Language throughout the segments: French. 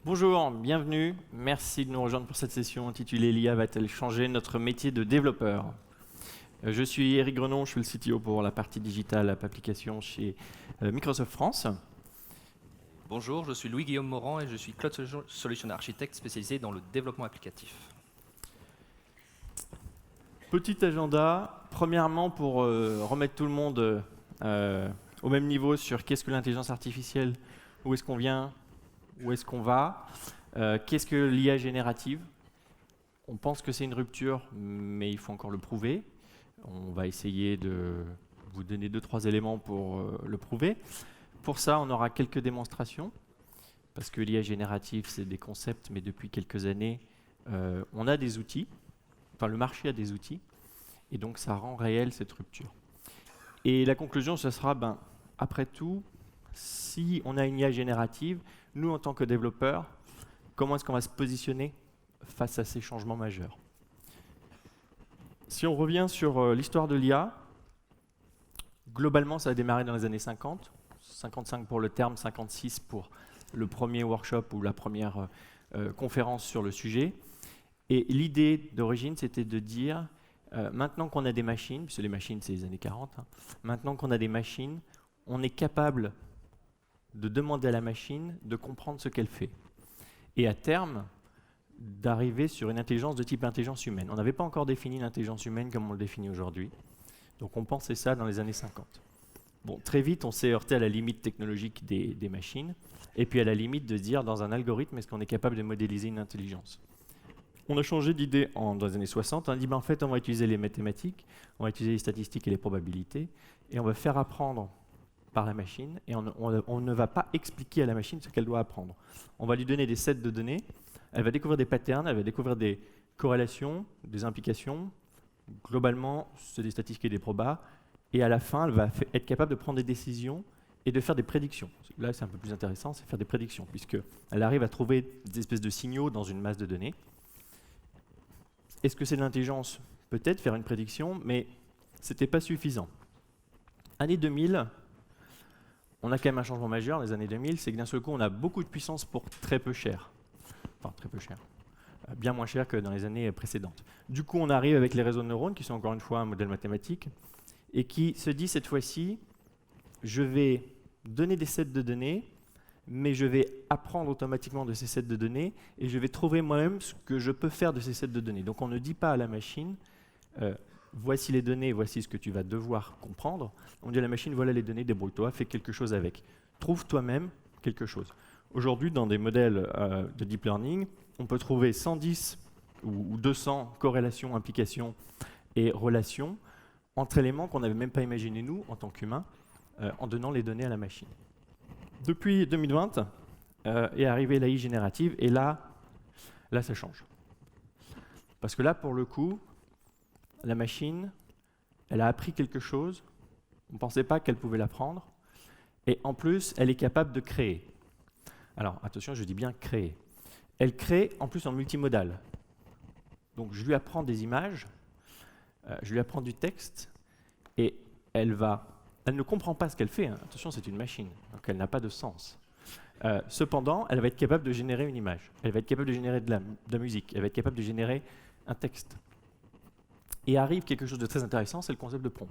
Bonjour, bienvenue. Merci de nous rejoindre pour cette session intitulée « L'IA va-t-elle changer notre métier de développeur ?» Je suis Eric Grenon, je suis le CTO pour la partie digitale App Application chez Microsoft France. Bonjour, je suis Louis-Guillaume Morand et je suis Cloud Solution Architect spécialisé dans le développement applicatif. Petit agenda, premièrement pour remettre tout le monde au même niveau sur qu'est-ce que l'intelligence artificielle, où est-ce qu'on vient, où est-ce qu'on va, qu'est-ce que l'IA générative. On pense que c'est une rupture, mais il faut encore le prouver. On va essayer de vous donner 2-3 éléments pour le prouver. Pour ça, on aura quelques démonstrations, parce que l'IA générative, c'est des concepts, mais depuis quelques années, on a des outils, enfin le marché a des outils, et donc ça rend réelle cette rupture. Et la conclusion, ce sera, après tout, si on a une IA générative, nous, en tant que développeurs, comment est-ce qu'on va se positionner face à ces changements majeurs? Si on revient sur l'histoire de l'IA, globalement, ça a démarré dans les années 50, 55 pour le terme, 56 pour le premier workshop ou la première conférence sur le sujet. Et l'idée d'origine, c'était de dire, maintenant qu'on a des machines, puisque les machines, c'est les années 40, maintenant qu'on a des machines, on est capable de demander à la machine de comprendre ce qu'elle fait. Et à terme, d'arriver sur une intelligence de type intelligence humaine. On n'avait pas encore défini l'intelligence humaine comme on le définit aujourd'hui. Donc on pensait ça dans les années 50. Bon, très vite, on s'est heurté à la limite technologique des machines, et puis à la limite de dire, dans un algorithme, est-ce qu'on est capable de modéliser une intelligence? On a changé d'idée dans les années 60. On a dit, en fait, on va utiliser les mathématiques, on va utiliser les statistiques et les probabilités, et on va faire apprendre par la machine, et on ne va pas expliquer à la machine ce qu'elle doit apprendre. On va lui donner des sets de données, elle va découvrir des patterns, elle va découvrir des corrélations, des implications. Globalement, c'est des statistiques et des probas, et à la fin, elle va être capable de prendre des décisions et de faire des prédictions. Là, c'est un peu plus intéressant, c'est faire des prédictions, puisqu'elle arrive à trouver des espèces de signaux dans une masse de données. Est-ce que c'est de l'intelligence? Peut-être faire une prédiction, mais ce n'était pas suffisant. Année 2000, on a quand même un changement majeur, les années 2000, c'est que d'un seul coup, on a beaucoup de puissance pour très peu cher. Enfin, très peu cher. Bien moins cher que dans les années précédentes. Du coup, on arrive avec les réseaux de neurones, qui sont encore une fois un modèle mathématique, et qui se dit cette fois-ci, je vais donner des sets de données, mais je vais apprendre automatiquement de ces sets de données, et je vais trouver moi-même ce que je peux faire de ces sets de données. Donc on ne dit pas à la machine, voici les données, voici ce que tu vas devoir comprendre. On dit à la machine, voilà les données, débrouille-toi, fais quelque chose avec. Trouve toi-même quelque chose. Aujourd'hui, dans des modèles de deep learning, on peut trouver 110 ou 200 corrélations, implications et relations entre éléments qu'on n'avait même pas imaginé nous, en tant qu'humains, en donnant les données à la machine. Depuis 2020 est arrivée l'AI générative, et là, ça change. Parce que là, pour le coup, la machine, elle a appris quelque chose, on ne pensait pas qu'elle pouvait l'apprendre, et en plus, elle est capable de créer. Alors, attention, je dis bien créer. Elle crée en plus en multimodal. Donc, je lui apprends des images, je lui apprends du texte, et elle ne comprend pas ce qu'elle fait. Attention, c'est une machine, donc elle n'a pas de sens. Cependant, elle va être capable de générer une image. Elle va être capable de générer de la musique. Elle va être capable de générer un texte. Et arrive quelque chose de très intéressant, c'est le concept de prompt.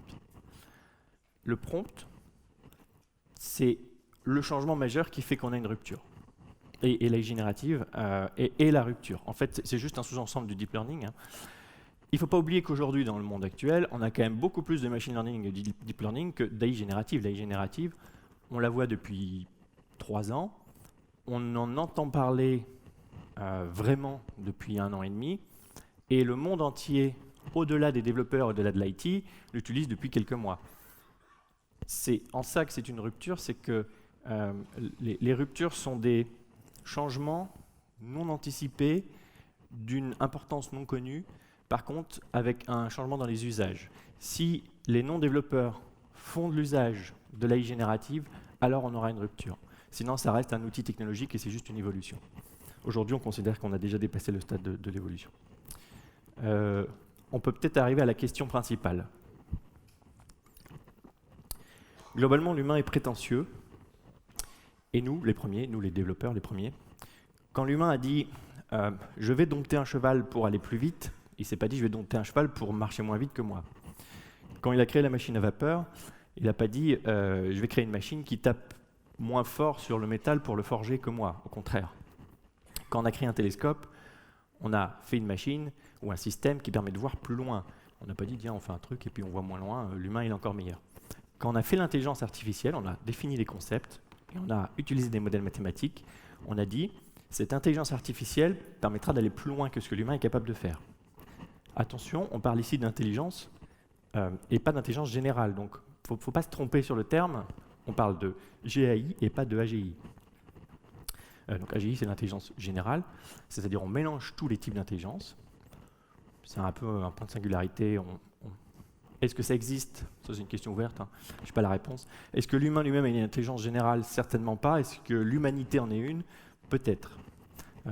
Le prompt, c'est le changement majeur qui fait qu'on a une rupture. Et l'AI générative et la rupture. En fait, c'est juste un sous-ensemble du deep learning. Il ne faut pas oublier qu'aujourd'hui, dans le monde actuel, on a quand même beaucoup plus de machine learning et de deep learning que d'AI générative. L'AI générative, on la voit depuis 3 ans. On en entend parler vraiment depuis 1 an et demi. Et le monde entier, au-delà des développeurs, au-delà de l'IT, l'utilise depuis quelques mois. C'est en ça que c'est une rupture, c'est que les ruptures sont des changements non anticipés d'une importance non connue, par contre avec un changement dans les usages. Si les non-développeurs font de l'usage de l'AI générative, alors on aura une rupture. Sinon, ça reste un outil technologique et c'est juste une évolution. Aujourd'hui, on considère qu'on a déjà dépassé le stade de l'évolution. On peut peut-être arriver à la question principale. Globalement, l'humain est prétentieux. Et nous, les premiers, nous les développeurs, les premiers, quand l'humain a dit je vais dompter un cheval pour aller plus vite, il ne s'est pas dit je vais dompter un cheval pour marcher moins vite que moi. Quand il a créé la machine à vapeur, il n'a pas dit je vais créer une machine qui tape moins fort sur le métal pour le forger que moi, au contraire. Quand on a créé un télescope, on a fait une machine ou un système qui permet de voir plus loin. On n'a pas dit tiens on fait un truc et puis on voit moins loin, l'humain il est encore meilleur. Quand on a fait l'intelligence artificielle, on a défini les concepts et on a utilisé des modèles mathématiques, on a dit cette intelligence artificielle permettra d'aller plus loin que ce que l'humain est capable de faire. Attention, on parle ici d'intelligence et pas d'intelligence générale. Donc, il ne faut pas se tromper sur le terme. On parle de GAI et pas de AGI. Donc, AGI, c'est l'intelligence générale, c'est-à-dire on mélange tous les types d'intelligence. C'est un peu un point de singularité. Est-ce que ça existe? Ça, c'est une question ouverte. Hein. Je n'ai pas la réponse. Est-ce que l'humain lui-même a une intelligence générale? Certainement pas. Est-ce que l'humanité en est une? Peut-être.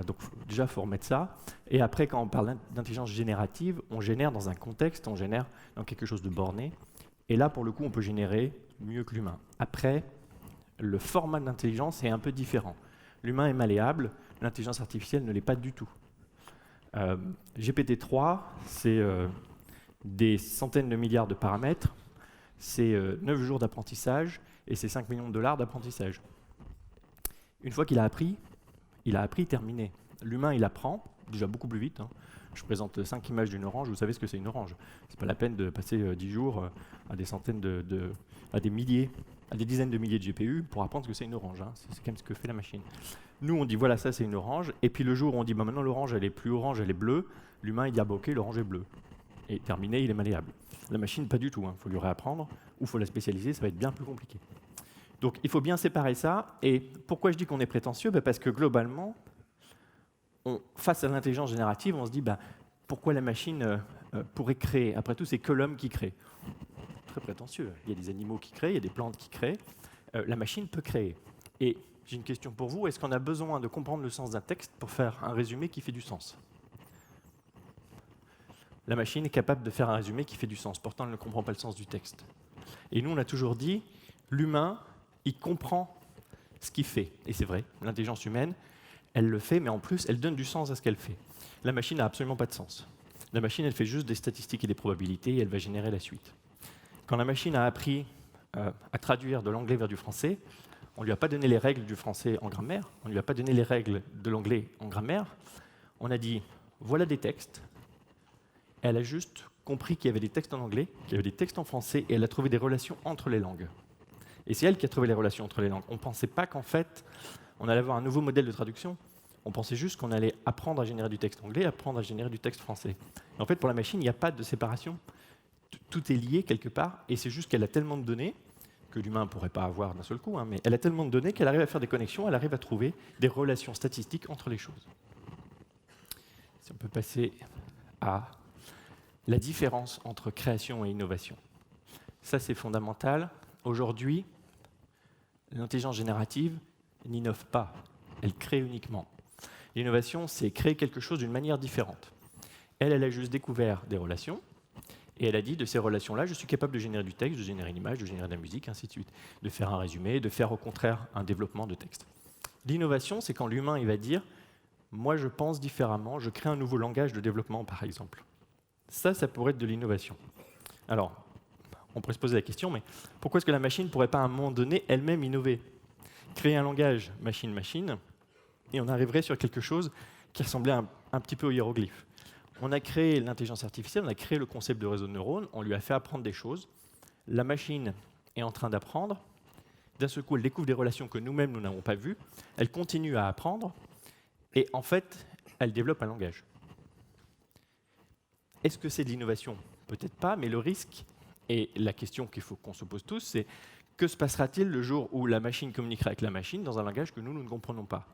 Donc déjà, il faut remettre ça. Et après, quand on parle d'intelligence générative, on génère dans un contexte, on génère dans quelque chose de borné. Et là, pour le coup, on peut générer mieux que l'humain. Après, le format de l'intelligence est un peu différent. L'humain est malléable, l'intelligence artificielle ne l'est pas du tout. GPT-3, c'est des centaines de milliards de paramètres, c'est 9 jours d'apprentissage et c'est 5 millions de dollars d'apprentissage. Une fois qu'il a appris, terminé. L'humain, il apprend, déjà beaucoup plus vite. Hein. Je présente 5 images d'une orange, vous savez ce que c'est une orange. C'est pas la peine de passer 10 jours à des centaines à des milliers, à des dizaines de milliers de GPU pour apprendre ce que c'est une orange. Hein. C'est quand même ce que fait la machine. Nous, on dit voilà, ça c'est une orange, et puis le jour où on dit bah, maintenant l'orange elle est plus orange, elle est bleue, l'humain il dit ah, bah, ok, l'orange est bleue. Et terminé, il est malléable. La machine, pas du tout. Il faut lui réapprendre, ou il faut la spécialiser, ça va être bien plus compliqué. Donc il faut bien séparer ça. Et pourquoi je dis qu'on est prétentieux? Parce que globalement, face à l'intelligence générative, on se dit bah, pourquoi la machine pourrait créer? Après tout, c'est que l'homme qui crée. Très prétentieux. Il y a des animaux qui créent, il y a des plantes qui créent. La machine peut créer. Et j'ai une question pour vous. Est-ce qu'on a besoin de comprendre le sens d'un texte pour faire un résumé qui fait du sens? La machine est capable de faire un résumé qui fait du sens. Pourtant, elle ne comprend pas le sens du texte. Et nous, on a toujours dit, l'humain, il comprend ce qu'il fait. Et c'est vrai, l'intelligence humaine, elle le fait, mais en plus, elle donne du sens à ce qu'elle fait. La machine n'a absolument pas de sens. La machine, elle fait juste des statistiques et des probabilités, et elle va générer la suite. Quand la machine a appris à traduire de l'anglais vers du français, on ne lui a pas donné les règles du français en grammaire, on ne lui a pas donné les règles de l'anglais en grammaire. On a dit, voilà des textes. Elle a juste compris qu'il y avait des textes en anglais, qu'il y avait des textes en français, et elle a trouvé des relations entre les langues. Et c'est elle qui a trouvé les relations entre les langues. On ne pensait pas qu'en fait, on allait avoir un nouveau modèle de traduction. On pensait juste qu'on allait apprendre à générer du texte anglais, apprendre à générer du texte français. Et en fait, pour la machine, il n'y a pas de séparation. Tout est lié quelque part, et c'est juste qu'elle a tellement de données que l'humain ne pourrait pas avoir d'un seul coup, hein, mais elle a tellement de données qu'elle arrive à faire des connexions, elle arrive à trouver des relations statistiques entre les choses. Si on peut passer à la différence entre création et innovation. Ça, c'est fondamental. Aujourd'hui, l'intelligence générative n'innove pas, elle crée uniquement. L'innovation, c'est créer quelque chose d'une manière différente. Elle a juste découvert des relations, et elle a dit, de ces relations-là, je suis capable de générer du texte, de générer une image, de générer de la musique, ainsi de suite, de faire un résumé, de faire au contraire un développement de texte. L'innovation, c'est quand l'humain il va dire, moi je pense différemment, je crée un nouveau langage de développement, par exemple. Ça pourrait être de l'innovation. Alors, on pourrait se poser la question, mais pourquoi est-ce que la machine ne pourrait pas à un moment donné elle-même innover? Créer un langage machine-machine, et on arriverait sur quelque chose qui ressemblait un petit peu au hiéroglyphe. On a créé l'intelligence artificielle, on a créé le concept de réseau de neurones, on lui a fait apprendre des choses. La machine est en train d'apprendre. D'un seul coup, elle découvre des relations que nous-mêmes, nous n'avons pas vues. Elle continue à apprendre. Et en fait, elle développe un langage. Est-ce que c'est de l'innovation? Peut-être pas, mais le risque, et la question qu'il faut qu'on se pose tous, c'est que se passera-t-il le jour où la machine communiquera avec la machine dans un langage que nous ne comprenons pas?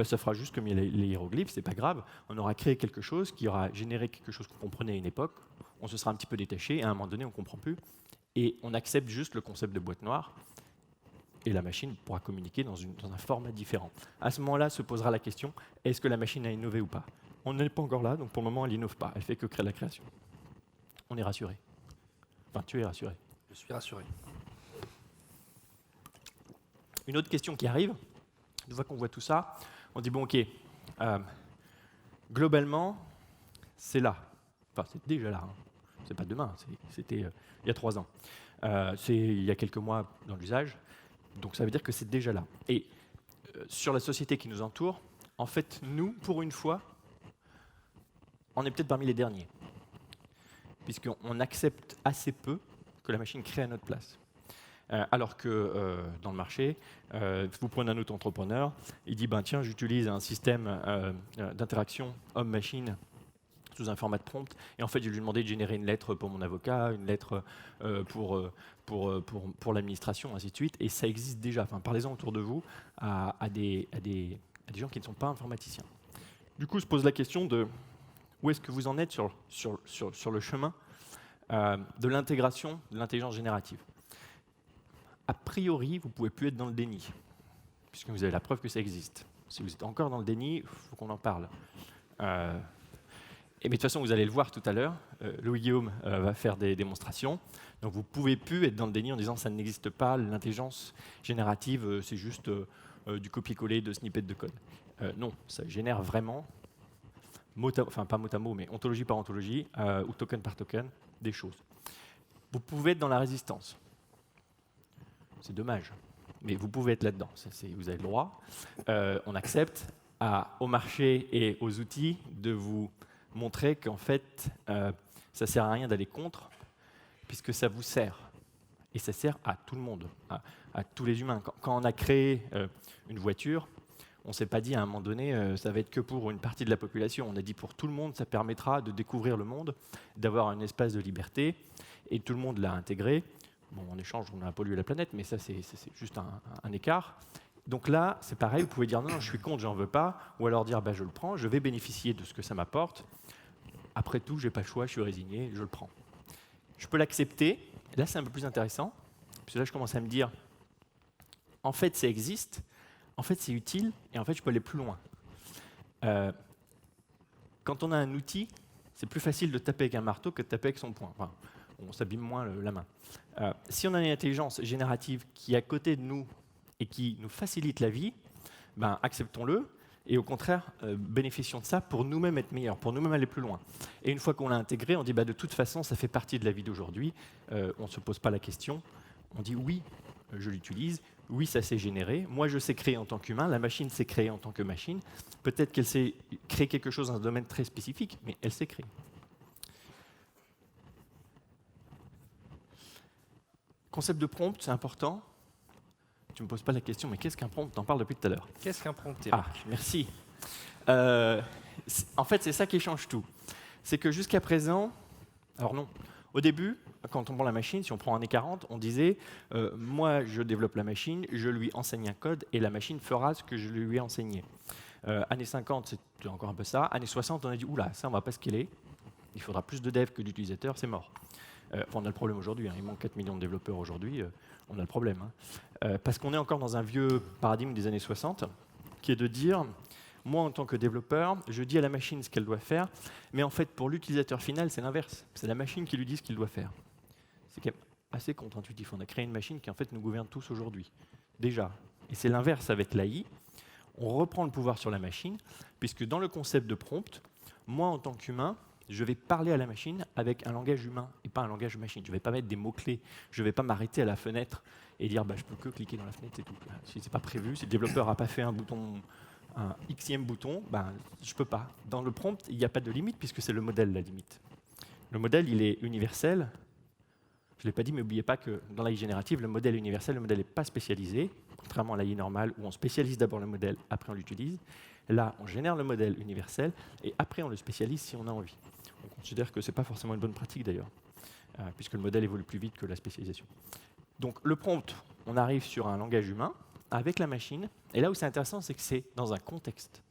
Ça fera juste comme les hiéroglyphes, c'est pas grave. On aura créé quelque chose qui aura généré quelque chose qu'on comprenait à une époque. On se sera un petit peu détaché, et à un moment donné, on ne comprend plus. Et on accepte juste le concept de boîte noire. Et la machine pourra communiquer dans un format différent. À ce moment-là, se posera la question, est-ce que la machine a innové ou pas? On n'est pas encore là, donc pour le moment, elle n'innove pas. Elle fait que créer la création. On est rassuré. Enfin, tu es rassuré. Je suis rassuré. Une autre question qui arrive, une fois qu'on voit tout ça, on dit bon ok, globalement, c'est là. Enfin, c'est déjà là. Hein. C'est pas demain, c'était il y a 3 ans. C'est il y a quelques mois dans l'usage. Donc ça veut dire que c'est déjà là. Et sur la société qui nous entoure, en fait, nous, pour une fois, on est peut-être parmi les derniers. Puisqu'on accepte assez peu que la machine crée à notre place. Alors que dans le marché, vous prenez un auto-entrepreneur, il dit ben, tiens, j'utilise un système d'interaction homme-machine sous un format de prompt, et en fait, je lui ai demandé de générer une lettre pour mon avocat, une lettre pour l'administration, ainsi de suite, et ça existe déjà. Enfin, parlez-en autour de vous à des gens qui ne sont pas informaticiens. Du coup, se pose la question de où est-ce que vous en êtes sur le chemin de l'intégration de l'intelligence générative. A priori, vous ne pouvez plus être dans le déni, puisque vous avez la preuve que ça existe. Si vous êtes encore dans le déni, il faut qu'on en parle. Mais de toute façon, vous allez le voir tout à l'heure, Louis-Guillaume va faire des démonstrations. Donc vous ne pouvez plus être dans le déni en disant ça n'existe pas, l'intelligence générative, c'est juste du copier-coller de snippets de code. Non, ça génère vraiment, pas mot à mot, mais ontologie par ontologie, ou token par token, des choses. Vous pouvez être dans la résistance. C'est dommage, mais vous pouvez être là-dedans, vous avez le droit. On accepte au marché et aux outils de vous montrer qu'en fait, ça ne sert à rien d'aller contre, puisque ça vous sert. Et ça sert à tout le monde, à tous les humains. Quand on a créé une voiture, on ne s'est pas dit à un moment donné, ça va être que pour une partie de la population. On a dit pour tout le monde, ça permettra de découvrir le monde, d'avoir un espace de liberté, et tout le monde l'a intégré. Bon, en échange, on a pollué la planète, mais ça, c'est juste un écart. Donc là, c'est pareil, vous pouvez dire non, je suis contre, j'en veux pas, ou alors dire bah, je le prends, je vais bénéficier de ce que ça m'apporte. Après tout, j'ai pas le choix, je suis résigné, je le prends. Je peux l'accepter. Là, c'est un peu plus intéressant, parce que là, je commence à me dire, en fait, ça existe, en fait, c'est utile, et en fait, je peux aller plus loin. Quand on a un outil, c'est plus facile de taper avec un marteau que de taper avec son poing. Enfin, on s'abîme moins la main. Si on a une intelligence générative qui est à côté de nous et qui nous facilite la vie, ben, acceptons-le et au contraire, bénéficions de ça pour nous-mêmes être meilleurs, pour nous-mêmes aller plus loin. Et une fois qu'on l'a intégré, on dit bah, de toute façon, ça fait partie de la vie d'aujourd'hui, on ne se pose pas la question, on dit oui, je l'utilise, oui, ça s'est généré, moi je sais créer en tant qu'humain, la machine s'est créée en tant que machine, peut-être qu'elle s'est créée quelque chose dans un domaine très spécifique, mais elle s'est créée. Concept de prompt, c'est important. Tu ne me poses pas la question, mais qu'est-ce qu'un prompt? T'en parles depuis tout à l'heure. Qu'est-ce qu'un prompt, Eric? Ah, merci. En fait, c'est ça qui change tout. C'est que jusqu'à présent, alors non, au début, quand on prend la machine, si on prend années 40, on disait moi, je développe la machine, je lui enseigne un code et la machine fera ce que je lui ai enseigné. Années 50, c'était encore un peu ça. Années 60, on a dit oula, ça, on ne va pas scaler. Il faudra plus de devs que d'utilisateurs, c'est mort. On a le problème aujourd'hui, hein. Il manque 4 millions de développeurs aujourd'hui, on a le problème. Hein. Parce qu'on est encore dans un vieux paradigme des années 60, qui est de dire, moi en tant que développeur, je dis à la machine ce qu'elle doit faire, mais en fait pour l'utilisateur final, c'est l'inverse. C'est la machine qui lui dit ce qu'il doit faire. C'est quand même assez contre-intuitif. On a créé une machine qui en fait nous gouverne tous aujourd'hui, déjà. Et c'est l'inverse avec l'AI. On reprend le pouvoir sur la machine, puisque dans le concept de prompt, moi en tant qu'humain, je vais parler à la machine avec un langage humain et pas un langage machine. Je ne vais pas mettre des mots-clés, je ne vais pas m'arrêter à la fenêtre et dire bah, je peux que cliquer dans la fenêtre et tout. Si ce n'est pas prévu, si le développeur n'a pas fait un xème bouton, ben, je ne peux pas. Dans le prompt, il n'y a pas de limite puisque c'est le modèle la limite. Le modèle, il est universel. Je ne l'ai pas dit, mais n'oubliez pas que dans l'AI générative, le modèle est universel, le modèle n'est pas spécialisé, contrairement à l'AI normale où on spécialise d'abord le modèle, après on l'utilise. Là, on génère le modèle universel et après on le spécialise si on a envie. On considère que ce n'est pas forcément une bonne pratique d'ailleurs, puisque le modèle évolue plus vite que la spécialisation. Donc le prompt, on arrive sur un langage humain avec la machine, et là où c'est intéressant, c'est que c'est dans un contexte.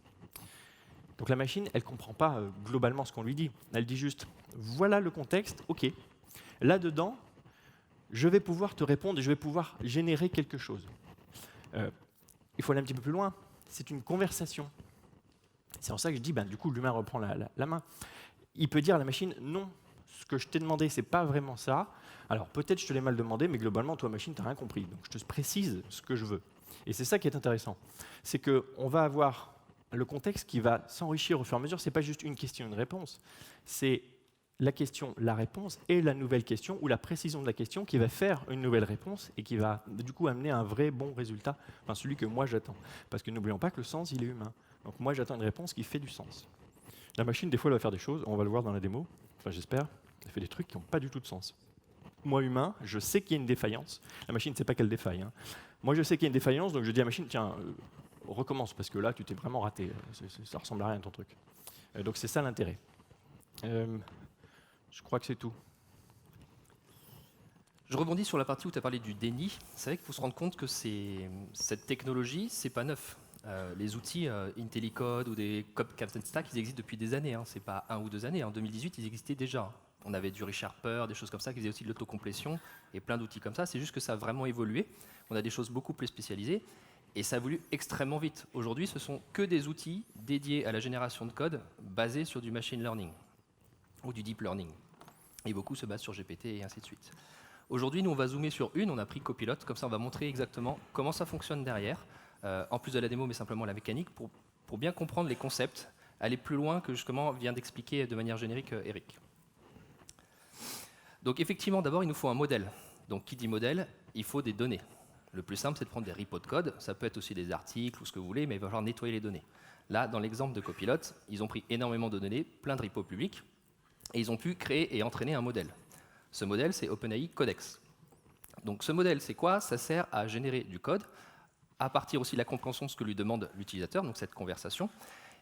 Donc la machine, elle ne comprend pas globalement ce qu'on lui dit. Elle dit juste, voilà le contexte, ok. Là-dedans, je vais pouvoir te répondre et je vais pouvoir générer quelque chose. Il faut aller un petit peu plus loin. C'est une conversation. C'est en ça que je dis, ben, du coup, l'humain reprend la main. Il peut dire à la machine, non, ce que je t'ai demandé, c'est pas vraiment ça. Alors peut-être je te l'ai mal demandé, mais globalement, toi, machine, tu n'as rien compris. Donc je te précise ce que je veux. Et c'est ça qui est intéressant. C'est qu'on va avoir le contexte qui va s'enrichir au fur et à mesure. Ce n'est pas juste une question, une réponse. C'est la question, la réponse et la nouvelle question ou la précision de la question qui va faire une nouvelle réponse et qui va du coup amener un vrai bon résultat, enfin celui que moi j'attends. Parce que n'oublions pas que le sens, il est humain. Donc moi j'attends une réponse qui fait du sens. La machine, des fois, elle va faire des choses, on va le voir dans la démo, enfin j'espère, elle fait des trucs qui n'ont pas du tout de sens. Moi, humain, je sais qu'il y a une défaillance. La machine ne sait pas qu'elle défaille. Hein. Moi, je sais qu'il y a une défaillance, donc je dis à la machine, tiens, recommence, parce que là, tu t'es vraiment raté. Ça ressemble à rien, ton truc. Donc c'est ça l'intérêt. Je crois que c'est tout. Je rebondis sur la partie où tu as parlé du déni. C'est vrai qu'il faut se rendre compte que cette technologie, c'est pas neuf. Les outils IntelliCode ou des Captain Stack, ils existent depuis des années. Hein. C'est pas 1 ou 2 années. En 2018, ils existaient déjà. On avait du ReSharper, des choses comme ça, qui faisaient aussi de l'autocomplétion et plein d'outils comme ça. C'est juste que ça a vraiment évolué. On a des choses beaucoup plus spécialisées et ça a évolué extrêmement vite. Aujourd'hui, ce sont que des outils dédiés à la génération de code basés sur du machine learning ou du deep learning. Et beaucoup se basent sur GPT et ainsi de suite. Aujourd'hui, nous, on va zoomer sur une. On a pris Copilot. Comme ça, on va montrer exactement comment ça fonctionne derrière, en plus de la démo, mais simplement la mécanique, pour bien comprendre les concepts, aller plus loin que justement vient d'expliquer de manière générique Eric. Donc effectivement, d'abord, il nous faut un modèle. Donc qui dit modèle, il faut des données. Le plus simple, c'est de prendre des repos de code. Ça peut être aussi des articles ou ce que vous voulez, mais il va falloir nettoyer les données. Là, dans l'exemple de Copilot, ils ont pris énormément de données, plein de repos publics, et ils ont pu créer et entraîner un modèle. Ce modèle, c'est OpenAI Codex. Donc ce modèle, c'est quoi? Ça sert à générer du code, à partir aussi de la compréhension de ce que lui demande l'utilisateur, donc cette conversation.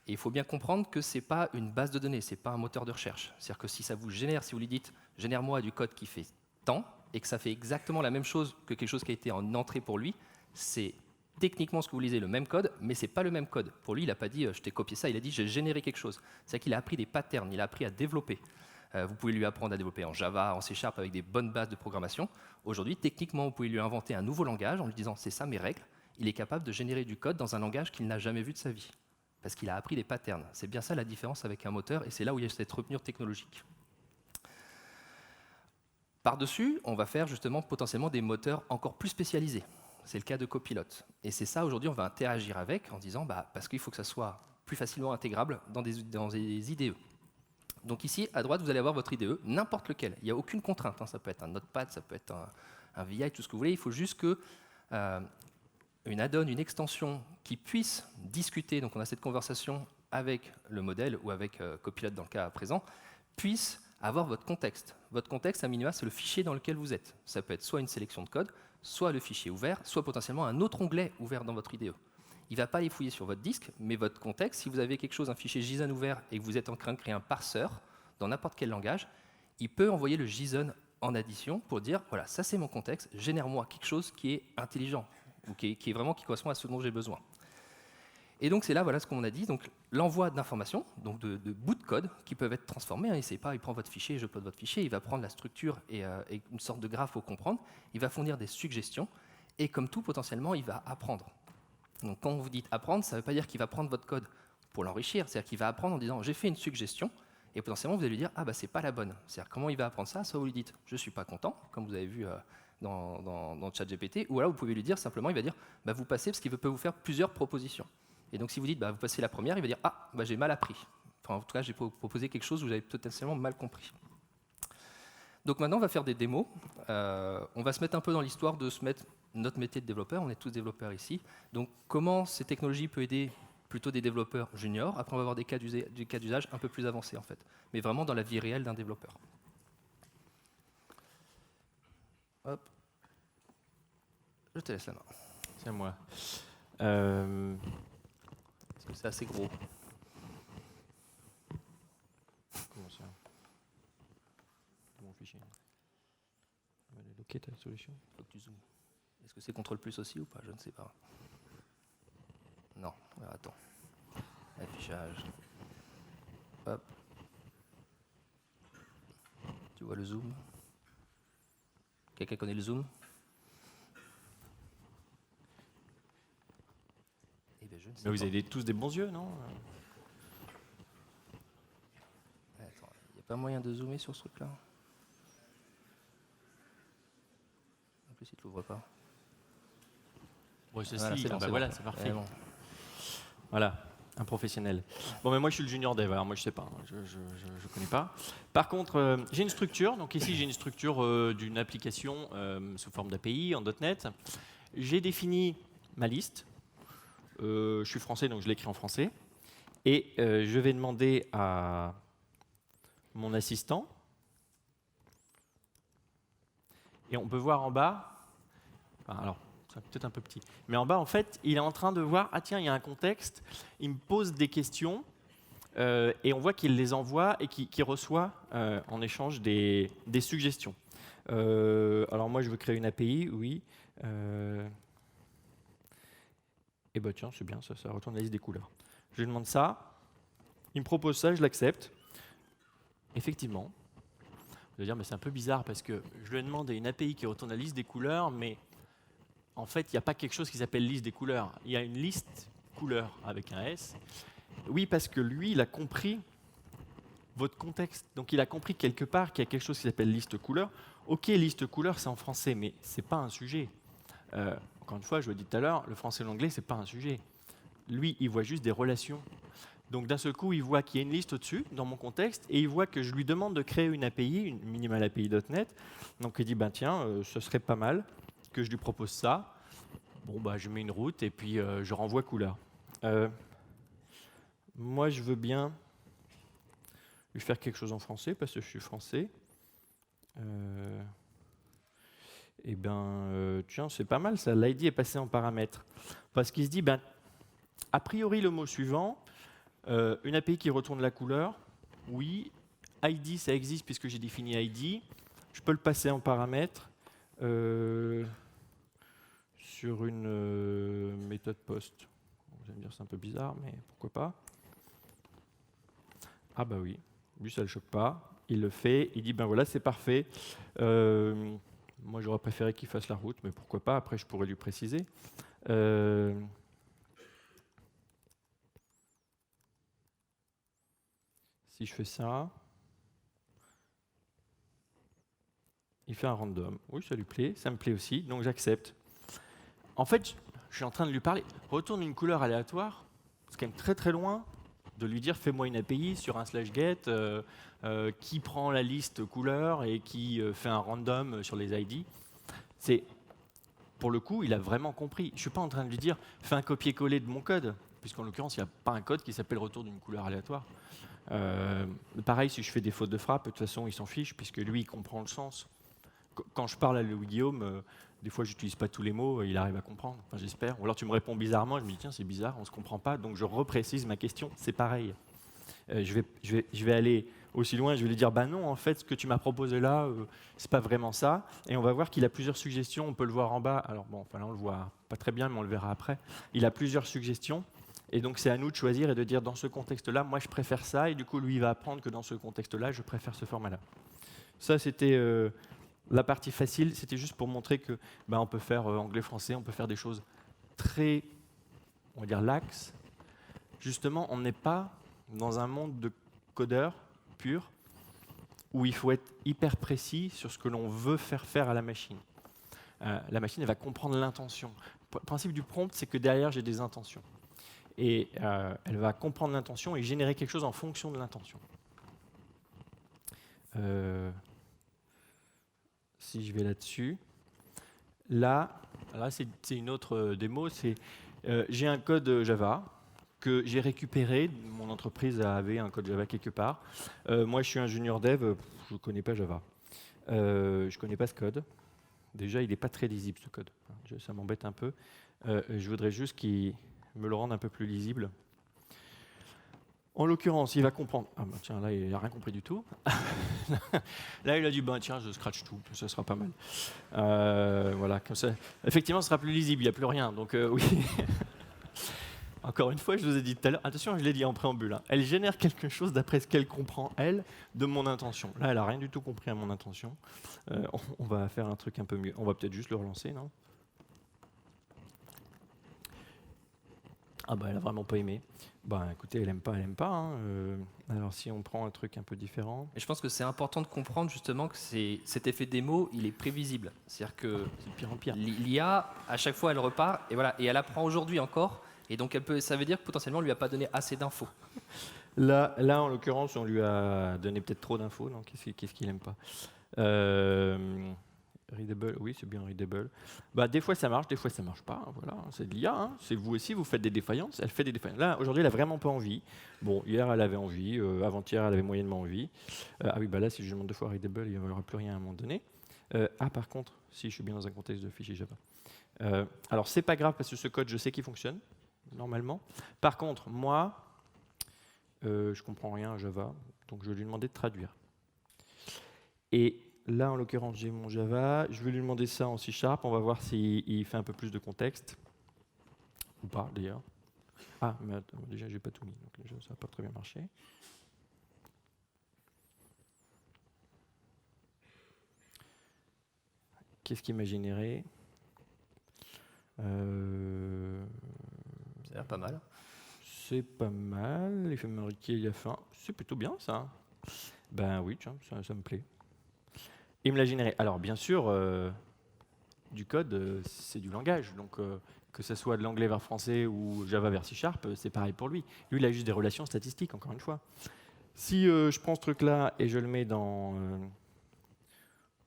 Et il faut bien comprendre que ce n'est pas une base de données, ce n'est pas un moteur de recherche. C'est-à-dire que si ça vous génère, si vous lui dites « génère-moi du code qui fait tant », et que ça fait exactement la même chose que quelque chose qui a été en entrée pour lui, c'est techniquement ce que vous lisez, le même code, mais ce n'est pas le même code. Pour lui, il n'a pas dit « je t'ai copié ça », il a dit « j'ai généré quelque chose ». C'est-à-dire qu'il a appris des patterns, il a appris à développer. Vous pouvez lui apprendre à développer en Java, en C# avec des bonnes bases de programmation. Aujourd'hui, techniquement, vous pouvez lui inventer un nouveau langage en lui disant « c'est ça mes règles ». Il est capable de générer du code dans un langage qu'il n'a jamais vu de sa vie. Parce qu'il a appris des patterns. C'est bien ça la différence avec un moteur, et c'est là où il y a cette rupture technologique. Par-dessus, on va faire justement potentiellement des moteurs encore plus spécialisés. C'est le cas de Copilot. Et c'est ça, aujourd'hui, on va interagir avec en disant, parce qu'il faut que ça soit plus facilement intégrable dans des IDE. Donc ici, à droite, vous allez avoir votre IDE, n'importe lequel. Il n'y a aucune contrainte. Hein. Ça peut être un Notepad, ça peut être un VI, tout ce que vous voulez. Il faut juste que une add-on, une extension qui puisse discuter, donc on a cette conversation avec le modèle ou avec Copilot dans le cas présent, puisse avoir votre contexte. Votre contexte, à minima, c'est le fichier dans lequel vous êtes. Ça peut être soit une sélection de code, soit le fichier ouvert, soit potentiellement un autre onglet ouvert dans votre IDE. Il ne va pas les fouiller sur votre disque, mais votre contexte, si vous avez quelque chose, un fichier JSON ouvert et que vous êtes en train de créer un parseur dans n'importe quel langage, il peut envoyer le JSON en addition pour dire, voilà, ça c'est mon contexte, génère-moi quelque chose qui est intelligent, ou qui correspond à ce dont j'ai besoin. Et donc c'est là, voilà ce qu'on a dit, donc l'envoi d'informations, donc de bouts de code qui peuvent être transformés. Hein, c'est pas, il prend votre fichier, je upload votre fichier, il va prendre la structure et une sorte de graphe pour comprendre. Il va fournir des suggestions et comme tout, potentiellement, il va apprendre. Donc quand vous dites apprendre, ça ne veut pas dire qu'il va prendre votre code pour l'enrichir, c'est-à-dire qu'il va apprendre en disant j'ai fait une suggestion et potentiellement vous allez lui dire ah bah c'est pas la bonne. C'est-à-dire comment il va apprendre ça? Soit vous lui dites je suis pas content, comme vous avez vu dans ChatGPT, ou alors vous pouvez lui dire simplement, il va dire bah, vous passez parce qu'il peut vous faire plusieurs propositions. Et donc si vous dites bah, vous passez la première, il va dire ah bah, j'ai mal appris. Enfin, en tout cas j'ai proposé quelque chose où j'avais potentiellement mal compris. Donc maintenant on va faire des démos. On va se mettre un peu dans l'histoire de se mettre notre métier de développeur. On est tous développeurs ici. Donc comment ces technologies peuvent aider plutôt des développeurs juniors. Après on va avoir des cas d'usage un peu plus avancés en fait, mais vraiment dans la vie réelle d'un développeur. Hop. Je te laisse la main. C'est à moi. Parce que c'est assez gros. Comment ça? Mon fichier. On va débloquer ta solution. Faut que tu zoomes. Est-ce que c'est CTRL+ aussi ou pas? Je ne sais pas. Non. Alors, attends. Affichage. Hop. Tu vois le zoom? Quelqu'un connaît le zoom? Eh bien, je ne sais Mais vous pas. avez tous des bons yeux, non? Attends, il n'y a pas moyen de zoomer sur ce truc-là? En plus, il ne te l'ouvre pas. Ouais, ceci, Voilà, c'est bon, c'est voilà, bon. c'est parfait. Bon. Voilà, un professionnel. Bon, mais moi, je suis le junior dev, alors moi, je sais pas, je ne connais pas. Par contre, j'ai une structure. Donc ici, j'ai une structure d'une application sous forme d'API en .NET. J'ai défini ma liste. Je suis français, donc je l'écris en français. Et je vais demander à mon assistant. Et on peut voir en bas. Alors, c'est peut-être un peu petit. Mais en bas, en fait, il est en train de voir, ah tiens, il y a un contexte, il me pose des questions, et on voit qu'il les envoie et qu'il reçoit en échange des suggestions. Alors moi, je veux créer une API, oui. Et bah tiens, c'est bien, ça retourne la liste des couleurs. Je lui demande ça, il me propose ça, je l'accepte. Effectivement. Je vais dire, mais c'est un peu bizarre parce que je lui ai demandé une API qui retourne la liste des couleurs, mais en fait, il n'y a pas quelque chose qui s'appelle liste des couleurs. Il y a une liste couleurs avec un S. Oui, parce que lui, il a compris votre contexte. Donc, il a compris quelque part qu'il y a quelque chose qui s'appelle liste couleurs. Ok, liste couleurs, c'est en français, mais ce n'est pas un sujet. Encore une fois, je vous l'ai dit tout à l'heure, le français et l'anglais, ce n'est pas un sujet. Lui, il voit juste des relations. Donc, d'un seul coup, il voit qu'il y a une liste au-dessus, dans mon contexte, et il voit que je lui demande de créer une API, une minimal API.NET. Donc, il dit, ben, tiens, ce serait pas mal que je lui propose ça. Bon, bah, je mets une route et puis je renvoie couleur. Moi, je veux bien lui faire quelque chose en français parce que je suis français. Eh bien, tiens, c'est pas mal ça. L'ID est passé en paramètre. Parce qu'il se dit, ben, a priori, le mot suivant, une API qui retourne la couleur, oui. ID, ça existe puisque j'ai défini ID. Je peux le passer en paramètre. Sur une méthode post. Vous allez me dire c'est un peu bizarre, mais pourquoi pas. Ah bah oui, lui ça ne le choque pas. Il le fait, il dit ben voilà c'est parfait. Moi j'aurais préféré qu'il fasse la route, mais pourquoi pas, après je pourrais lui préciser. Si je fais ça, il fait un random. Oui ça lui plaît, ça me plaît aussi, donc j'accepte. En fait, je suis en train de lui parler. Retourne une couleur aléatoire, c'est quand même très très loin de lui dire fais-moi une API sur un /get qui prend la liste couleur et qui fait un random sur les ID. C'est, pour le coup, il a vraiment compris. Je ne suis pas en train de lui dire fais un copier-coller de mon code, puisqu'en l'occurrence, il n'y a pas un code qui s'appelle retour d'une couleur aléatoire. Pareil, si je fais des fautes de frappe, de toute façon, il s'en fiche, puisque lui, il comprend le sens. Quand je parle à Louis-Guillaume, des fois, je n'utilise pas tous les mots, il arrive à comprendre, enfin, j'espère. Ou alors tu me réponds bizarrement, je me dis tiens, c'est bizarre, on ne se comprend pas, donc je reprécise ma question, c'est pareil. Je vais aller aussi loin, je vais lui dire bah non, en fait, ce que tu m'as proposé là, c'est pas vraiment ça. Et on va voir qu'il a plusieurs suggestions, on peut le voir en bas. Alors bon, enfin, là, on le voit pas très bien, mais on le verra après. Il a plusieurs suggestions. Et donc, c'est à nous de choisir et de dire dans ce contexte-là, moi, je préfère ça. Et du coup, lui, il va apprendre que dans ce contexte-là, je préfère ce format-là. Ça, c'était la partie facile. C'était juste pour montrer que on peut faire anglais-français, on peut faire des choses très, on va dire, laxes. Justement, on n'est pas dans un monde de codeurs purs où il faut être hyper précis sur ce que l'on veut faire à la machine. La machine, elle va comprendre l'intention. Le principe du prompt, c'est que derrière, j'ai des intentions. Et elle va comprendre l'intention et générer quelque chose en fonction de l'intention. Si je vais là-dessus, là c'est une autre démo. J'ai un code Java que j'ai récupéré. Mon entreprise avait un code Java quelque part. Moi, je suis un junior dev, je ne connais pas Java. Je ne connais pas ce code. Déjà, il n'est pas très lisible, ce code. Ça m'embête un peu. Je voudrais juste qu'il me le rende un peu plus lisible. En l'occurrence, il va comprendre. Ah bah tiens, là, il n'a rien compris du tout. Là, il a dit, tiens, je scratch tout, ça sera pas mal. Voilà, comme ça. Effectivement, ce sera plus lisible, il n'y a plus rien. Donc oui. Encore une fois, je vous ai dit tout à l'heure, attention, je l'ai dit en préambule, elle génère quelque chose d'après ce qu'elle comprend, elle, de mon intention. Là, elle n'a rien du tout compris à mon intention. On va faire un truc un peu mieux. On va peut-être juste le relancer, non ? Ah bah elle a vraiment pas aimé. Bah écoutez, elle aime pas, hein. Alors si on prend un truc un peu différent. Et je pense que c'est important de comprendre justement que cet effet démo, il est prévisible. C'est-à-dire que C'est de pire en pire. l'IA, à chaque fois, elle repart et voilà, et elle apprend aujourd'hui encore. Et donc, ça veut dire que potentiellement, on lui a pas donné assez d'infos. Là, en l'occurrence, on lui a donné peut-être trop d'infos. Donc qu'est-ce qu'il aime pas? Readable, oui, c'est bien readable. Bah, des fois ça marche, des fois ça marche pas. Voilà, c'est de l'IA. C'est vous aussi, vous faites des défaillances. Elle fait des défaillances. Là, aujourd'hui, elle a vraiment pas envie. Bon, hier, elle avait envie. Avant-hier, elle avait moyennement envie. Ah oui, bah là, si je demande 2 fois readable, il n'y aura plus rien à un moment donné. Par contre, si je suis bien dans un contexte de fichier Java. Alors, c'est pas grave parce que ce code, je sais qu'il fonctionne normalement. Par contre, moi, je comprends rien à Java, donc je vais lui demander de traduire. Et là, en l'occurrence, j'ai mon Java. Je vais lui demander ça en C#. On va voir s'il fait un peu plus de contexte. Ou pas, d'ailleurs. Ah, mais attends, déjà, j'ai pas tout mis. Donc déjà, ça n'a pas très bien marché. Qu'est-ce qu'il m'a généré Ça a l'air pas mal. C'est pas mal. L'éphémère key, il a faim. C'est plutôt bien, ça. Ben oui, tiens, ça me plaît. Il me l'a généré. Alors, bien sûr, du code, c'est du langage. Donc, que ce soit de l'anglais vers français ou Java vers C#, c'est pareil pour lui. Lui, il a juste des relations statistiques, encore une fois. Si je prends ce truc-là et je le mets dans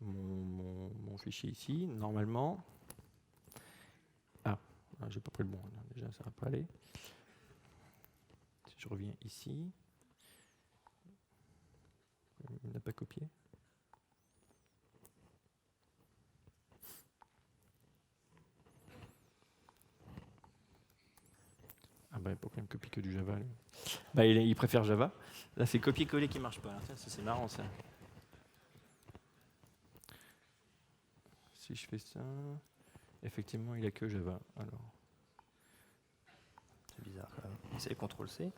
mon fichier ici, normalement... Ah, j'ai pas pris le bon. Déjà, ça va pas aller. Si je reviens ici... Il n'a pas copié. Ah bah pourquoi il me copie que du Java lui. Bah il préfère Java. Là c'est copier-coller qui marche pas. Tiens, c'est marrant ça. Si je fais ça, effectivement il a que Java. Alors. C'est bizarre quand même. Essaye CTRL-C.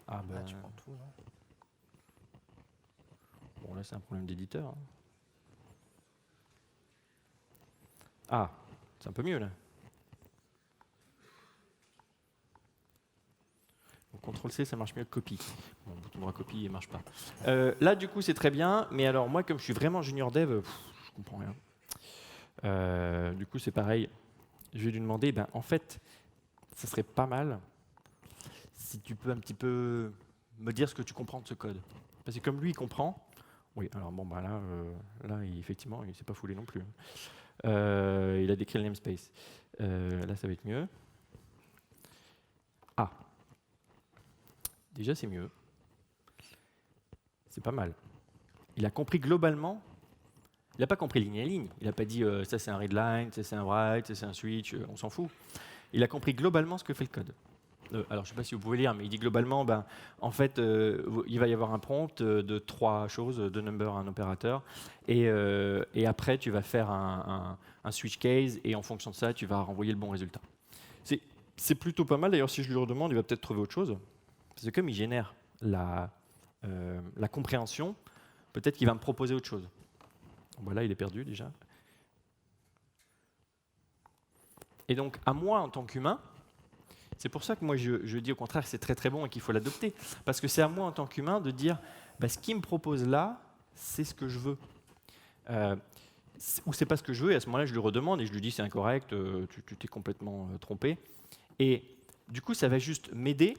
Ah bah. Tu prends tout, non? Bon là c'est un problème d'éditeur. Hein. Ah, c'est un peu mieux là. CTRL-C, ça marche mieux que copie. Bon, le bouton droit copie, il ne marche pas. Là, du coup, c'est très bien. Mais alors, moi, comme je suis vraiment junior dev, je comprends rien. Du coup, c'est pareil. Je vais lui demander, ben, en fait, ça serait pas mal si tu peux un petit peu me dire ce que tu comprends de ce code. Parce que comme lui, il comprend. Oui, alors bon, ben là effectivement, il ne s'est pas foulé non plus. Il a décrit le namespace. Là, ça va être mieux. Ah. Déjà, c'est mieux. C'est pas mal. Il a compris globalement. Il n'a pas compris ligne à ligne. Il n'a pas dit ça c'est un readline, ça c'est un write, ça c'est un switch, on s'en fout. Il a compris globalement ce que fait le code. Alors, je ne sais pas si vous pouvez lire, mais il dit globalement, ben, en fait, il va y avoir un prompt de 3 choses, 2 numbers, un opérateur, et après, tu vas faire un switch case, et en fonction de ça, tu vas renvoyer le bon résultat. C'est plutôt pas mal. D'ailleurs, si je lui redemande, il va peut-être trouver autre chose. Parce que comme il génère la compréhension, peut-être qu'il va me proposer autre chose. Bon, là, il est perdu déjà. Et donc, à moi, en tant qu'humain, c'est pour ça que moi, je dis au contraire que c'est très très bon et qu'il faut l'adopter. Parce que c'est à moi, en tant qu'humain, de dire bah, ce qu'il me propose là, c'est ce que je veux. Ou c'est pas ce que je veux, et à ce moment-là, je lui redemande et je lui dis c'est incorrect, tu t'es complètement trompé. Et du coup, ça va juste m'aider.